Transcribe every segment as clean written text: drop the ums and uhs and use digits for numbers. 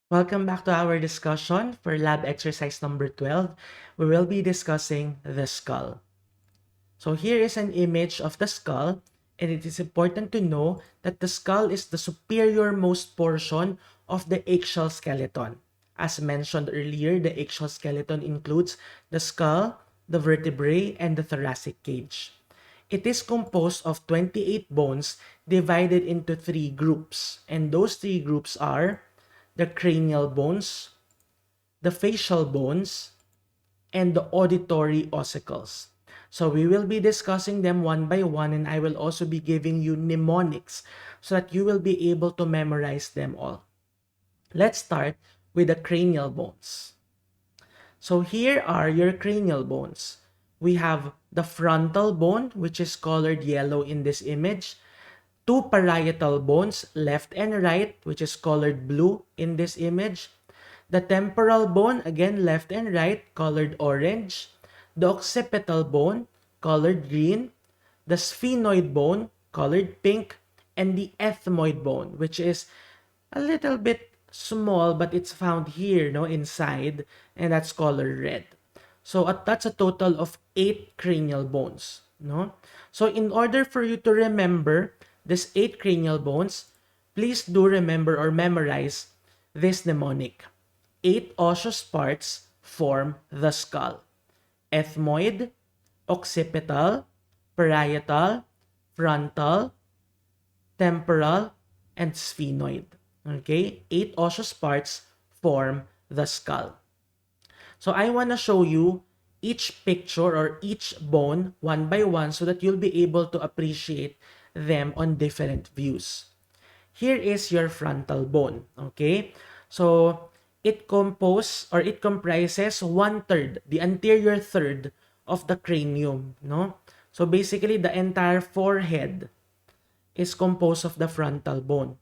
Welcome back to our discussion for lab exercise number 12. We will be discussing the skull. So here is an image of the skull, and it is important to know that the skull is the superior-most portion of the axial skeleton. As mentioned earlier, the axial skeleton includes the skull, the vertebrae, and the thoracic cage. It is composed of 28 bones divided into three groups, and those three groups are the cranial bones, the facial bones, and the auditory ossicles. So we will be discussing them one by one, and I will also be giving you mnemonics so that you will be able to memorize them all. Let's start with the cranial bones. So here are your cranial bones. We have the frontal bone, which is colored yellow in this image, two parietal bones, left and right, which is colored blue in this image. The temporal bone, again, left and right, colored orange. The occipital bone, colored green. The sphenoid bone, colored pink. And the ethmoid bone, which is a little bit small, but it's found here, no, inside, and that's colored red. So that's a total of 8 cranial bones, no? So in order for you to remember these 8 cranial bones, please do remember or memorize this mnemonic. 8 osseous parts form the skull: ethmoid, occipital, parietal, frontal, temporal, and sphenoid. Okay? 8 osseous parts form the skull. So I want to show you each picture or each bone one by one so that you'll be able to appreciate them on different views. Here is your frontal bone. Okay? So it comprises 1/3, the anterior third of the cranium. No? So basically, the entire forehead is composed of the frontal bone.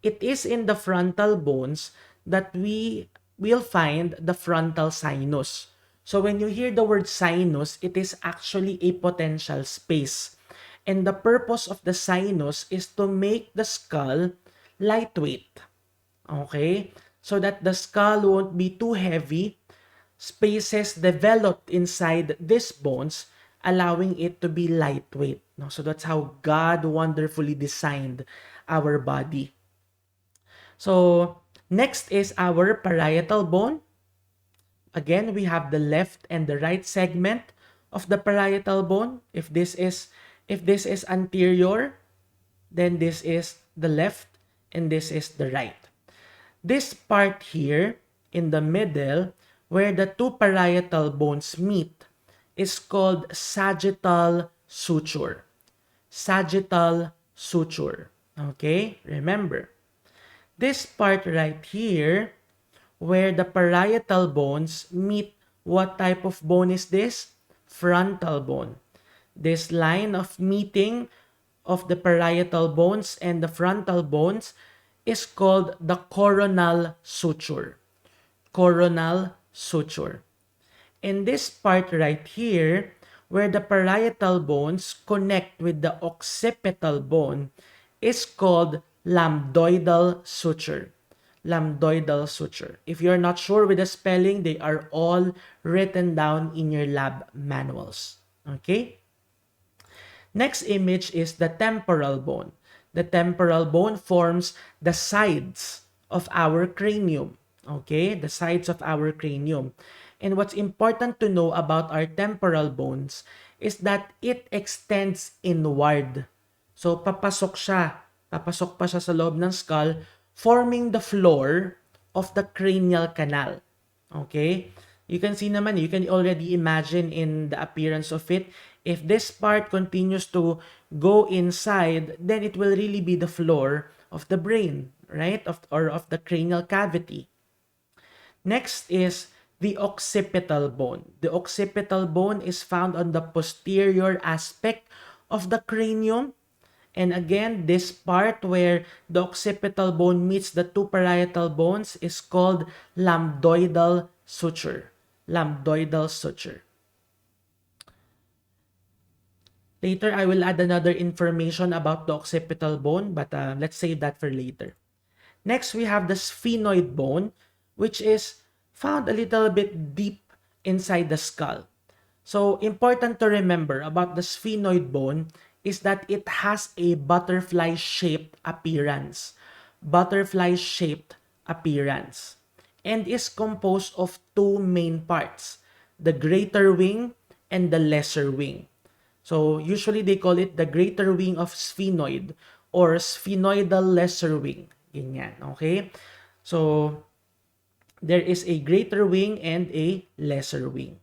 It is in the frontal bones that we will find the frontal sinus. So when you hear the word sinus, it is actually a potential space. And the purpose of the sinus is to make the skull lightweight. Okay? So that the skull won't be too heavy. Spaces developed inside these bones, allowing it to be lightweight. No? So that's how God wonderfully designed our body. So next is our parietal bone. Again, we have the left and the right segment of the parietal bone. If this is anterior, then this is the left and this is the right. This part here in the middle where the two parietal bones meet is called sagittal suture. Sagittal suture. Okay? Remember, this part right here where the parietal bones meet, what type of bone is this? Frontal bone. This line of meeting of the parietal bones and the frontal bones is called the coronal suture. Coronal suture. And this part right here, where the parietal bones connect with the occipital bone, is called lambdoidal suture. Lambdoidal suture. If you're not sure with the spelling, they are all written down in your lab manuals. Okay? Next image is the temporal bone. The temporal bone forms the sides of our cranium. Okay? The sides of our cranium. And what's important to know about our temporal bones is that it extends inward. So, papasok siya. Papasok pa siya sa loob ng skull, forming the floor of the cranial canal. Okay? You can see naman, you can already imagine in the appearance of it. If this part continues to go inside, then it will really be the floor of the brain, right? Or of the cranial cavity. Next is the occipital bone. The occipital bone is found on the posterior aspect of the cranium. And again, this part where the occipital bone meets the two parietal bones is called lambdoidal suture. Lambdoidal suture. Later, I will add another information about the occipital bone, but let's save that for later. Next, we have the sphenoid bone, which is found a little bit deep inside the skull. So, important to remember about the sphenoid bone is that it has a butterfly-shaped appearance. Butterfly-shaped appearance. And is composed of two main parts, the greater wing and the lesser wing. So, usually they call it the greater wing of sphenoid or sphenoidal lesser wing. Ganyan, okay? So, there is a greater wing and a lesser wing.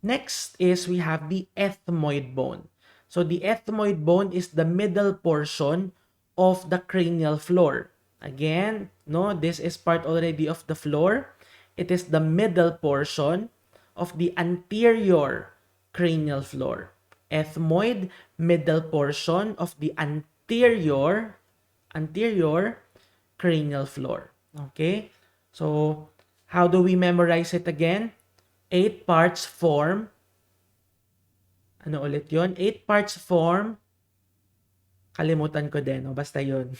Next is we have the ethmoid bone. So the ethmoid bone is the middle portion of the cranial floor. Again, no, this is part already of the floor. It is the middle portion of the anterior cranial floor. Ethmoid, middle portion of the anterior cranial floor. Okay? So, how do we memorize it again? 8 parts form. Ano ulit yun? 8 parts form. Kalimutan ko din. O, basta yun.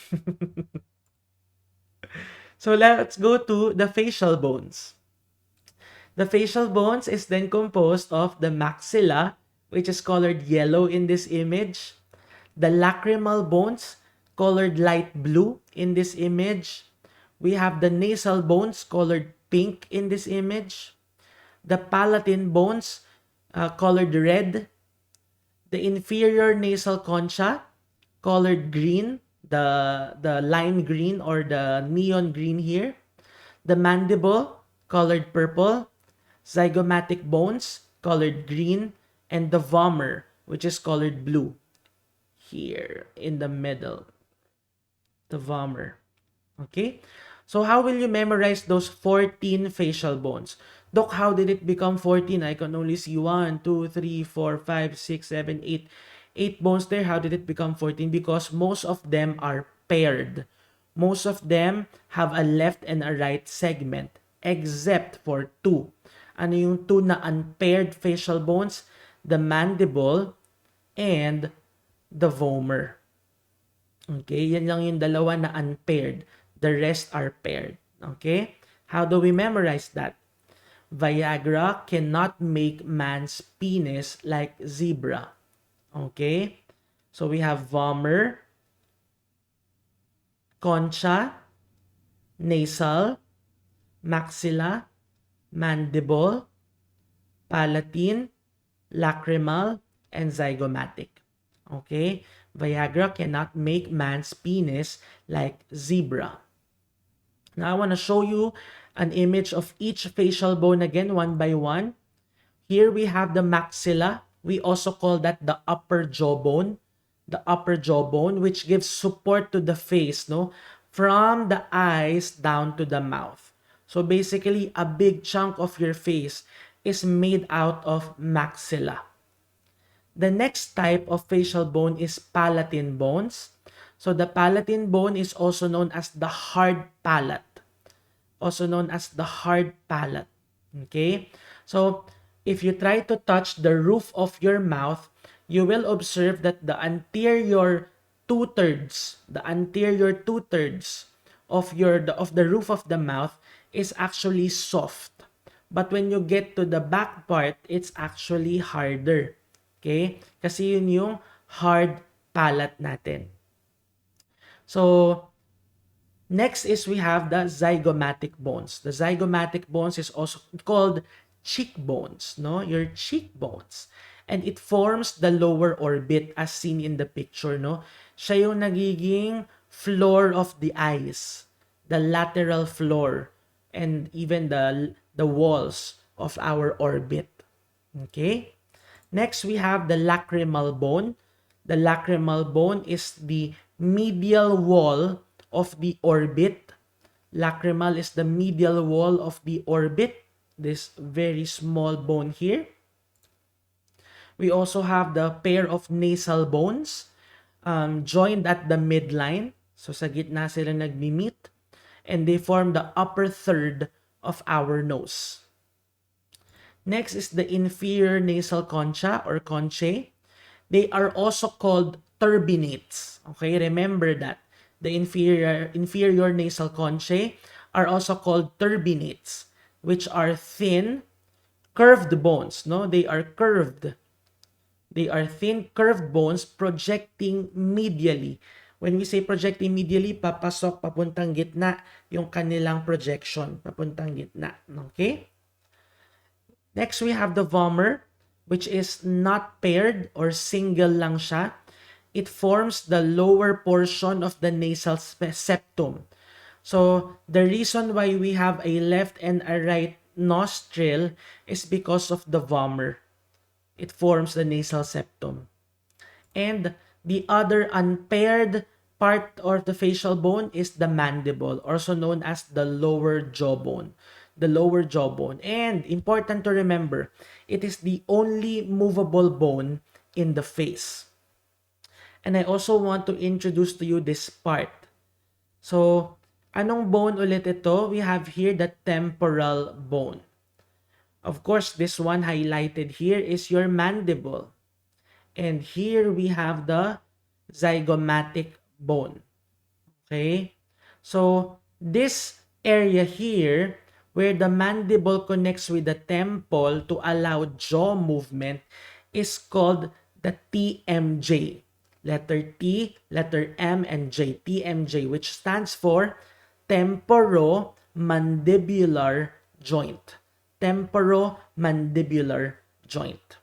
So, let's go to the facial bones. The facial bones is then composed of the maxilla, which is colored yellow in this image. The lacrimal bones, colored light blue in this image. We have the nasal bones, colored pink in this image. The palatine bones, colored red. The inferior nasal concha, colored green, the lime green or the neon green here. The mandible, colored purple. Zygomatic bones, colored green. And the vomer, which is colored blue. Here in the middle. The vomer. Okay? So how will you memorize those 14 facial bones? Doc, how did it become 14? I can only see 1, 2, 3, 4, 5, 6, 7, 8. 8 bones there. How did it become 14? Because most of them are paired. Most of them have a left and a right segment, except for 2. Ano yung 2 na unpaired facial bones? The mandible and the vomer. Okay, yan lang yung dalawa na unpaired. The rest are paired. Okay? How do we memorize that? Viagra cannot make man's penis like zebra. Okay? So we have vomer, concha, nasal, maxilla, mandible, palatine, lacrimal, and zygomatic. Okay? Viagra cannot make man's penis like zebra. Now I want to show you an image of each facial bone again, one by one. Here we have the maxilla. We also call that the upper jawbone. The upper jawbone, which gives support to the face, no? From the eyes down to the mouth. So basically, a big chunk of your face is made out of maxilla. The next type of facial bone is palatine bones. So the palatine bone is also known as the hard palate. Also known as the hard palate. Okay? So if you try to touch the roof of your mouth, you will observe that the anterior two-thirds of the roof of the mouth is actually soft. But when you get to the back part, it's actually harder. Okay? Kasi yun yung hard palate natin. So, next is we have the zygomatic bones. The zygomatic bones is also called cheekbones, no? Your cheekbones. And it forms the lower orbit as seen in the picture, no? Siya yung nagiging floor of the eyes, the lateral floor, and even the walls of our orbit. Okay? Next, we have the lacrimal bone. The lacrimal bone is the medial wall of the orbit. Lacrimal is the medial wall of the orbit. This very small bone here. We also have the pair of nasal bones joined at the midline. So sa gitna sila nagmi-meet. And they form the upper third of our nose. Next is the inferior nasal concha or conchae. They are also called turbinates. Okay, remember that. the inferior nasal conchae, are also called turbinates, which are thin, curved bones. No, they are curved. They are thin, curved bones projecting medially. When we say projecting medially, papasok, papuntang gitna, yung kanilang projection, papuntang gitna. Okay? Next, we have the vomer, which is not paired or single lang siya. It forms the lower portion of the nasal septum. So, the reason why we have a left and a right nostril is because of the vomer. It forms the nasal septum. And the other unpaired part of the facial bone is the mandible, also known as the lower jawbone. The lower jawbone. And important to remember, it is the only movable bone in the face. And I also want to introduce to you this part. So, anong bone ulit ito? We have here the temporal bone. Of course, this one highlighted here is your mandible. And here we have the zygomatic bone. Okay? So, this area here, where the mandible connects with the temple to allow jaw movement, is called the TMJ. Letter T, letter M, and J. TMJ, which stands for temporomandibular joint. Temporomandibular joint.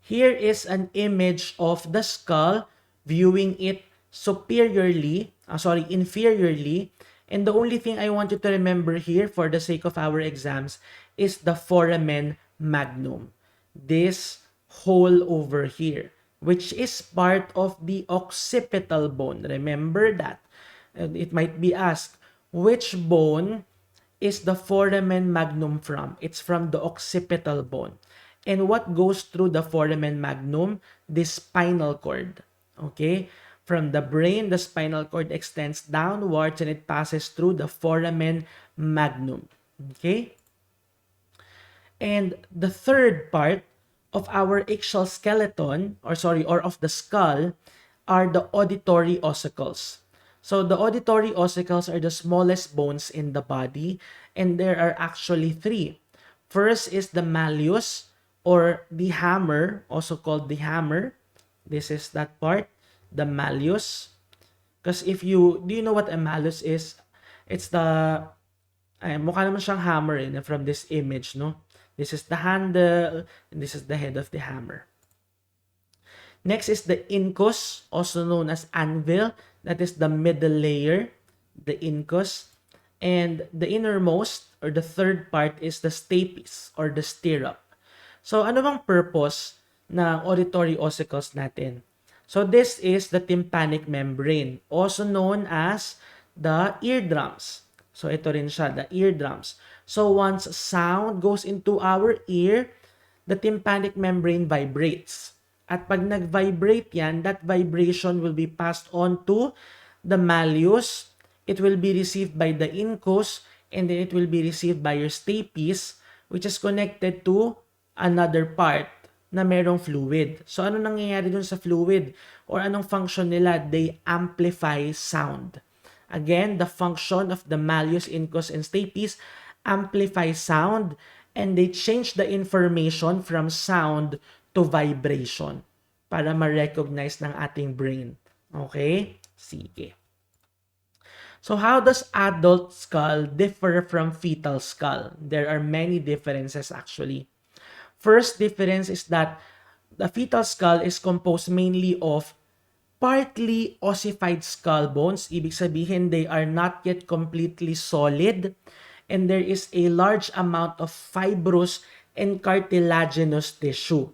Here is an image of the skull, viewing it inferiorly. And the only thing I want you to remember here for the sake of our exams is the foramen magnum. This hole over here, which is part of the occipital bone. Remember that. And it might be asked, which bone is the foramen magnum from? It's from the occipital bone. And what goes through the foramen magnum? The spinal cord. Okay? From the brain, the spinal cord extends downwards and it passes through the foramen magnum. Okay? And the third part of our axial skeleton, or of the skull, are the auditory ossicles. So the auditory ossicles are the smallest bones in the body, and there are actually three. First is the malleus, or the hammer, also called the hammer. This is that part, the malleus. Because do you know what a malleus is? It's mukha naman siyang hammer from this image, no? This is the handle, and this is the head of the hammer. Next is the incus, also known as anvil. That is the middle layer, the incus. And the innermost, or the third part, is the stapes, or the stirrup. So, ano bang purpose ng auditory ossicles natin? So, this is the tympanic membrane, also known as the eardrums. So, ito rin siya, the eardrums. So, once sound goes into our ear, the tympanic membrane vibrates. At pag nag-vibrate yan, that vibration will be passed on to the malleus. It will be received by the incus, and then it will be received by your stapes, which is connected to another part na merong fluid. So, ano nangyayari dun sa fluid? Or anong function nila? They amplify sound. Again, the function of the malleus, incus, and stapes amplify sound, and they change the information from sound to vibration para ma-recognize ng ating brain. Okay? Sige. So, how does adult skull differ from fetal skull? There are many differences actually. First difference is that the fetal skull is composed mainly of partly ossified skull bones. Ibig sabihin, they are not yet completely solid, and there is a large amount of fibrous and cartilaginous tissue.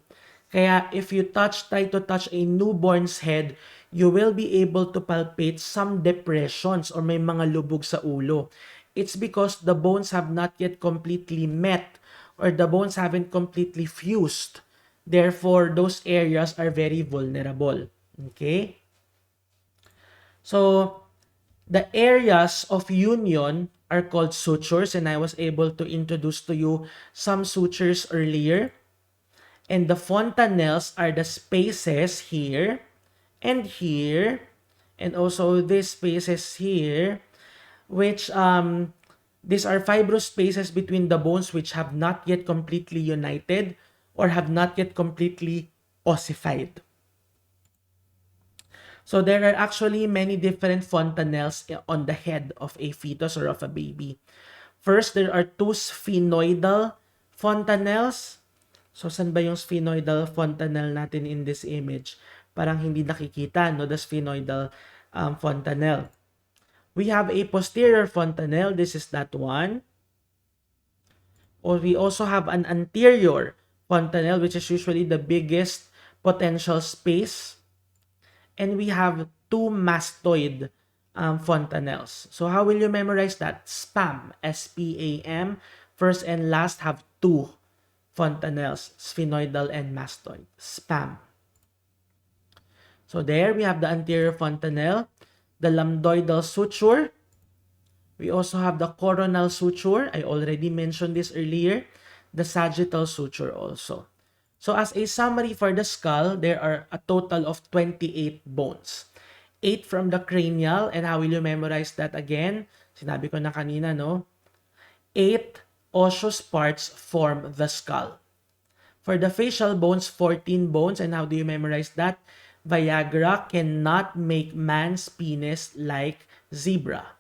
Kaya if you try to touch a newborn's head, you will be able to palpate some depressions or may mga lubog sa ulo. It's because the bones have not yet completely met, or the bones haven't completely fused. Therefore, those areas are very vulnerable. Okay? So, the areas of union are called sutures, and I was able to introduce to you some sutures earlier. And the fontanelles are the spaces here and here and also these spaces here, which these are fibrous spaces between the bones which have not yet completely united or have not yet completely ossified. So there are actually many different fontanelles on the head of a fetus or of a baby. First, there are two sphenoidal fontanelles. So, saan ba yung sphenoidal fontanelle natin in this image? Parang hindi nakikita, no? The sphenoidal fontanelle. We have a posterior fontanelle. This is that one. Or we also have an anterior fontanelle, which is usually the biggest potential space. And we have two mastoid fontanelles. So how will you memorize that? SPAM, S-P-A-M. First and last have two fontanelles, sphenoidal and mastoid. SPAM. So there we have the anterior fontanelle, the lambdoidal suture. We also have the coronal suture. I already mentioned this earlier. The sagittal suture also. So as a summary for the skull, there are a total of 28 bones. 8 from the cranial, and how will you memorize that again? Sinabi ko na kanina, no? 8 osseous parts form the skull. For the facial bones, 14 bones, and how do you memorize that? Viagra cannot make man's penis like zebra.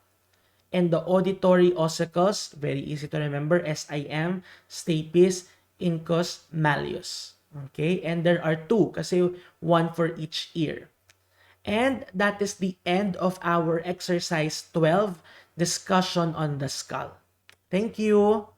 And the auditory ossicles, very easy to remember, SIM, stapes, incus, malleus. Okay? And there are two, kasi one for each ear. And that is the end of our exercise 12, discussion on the skull. Thank you.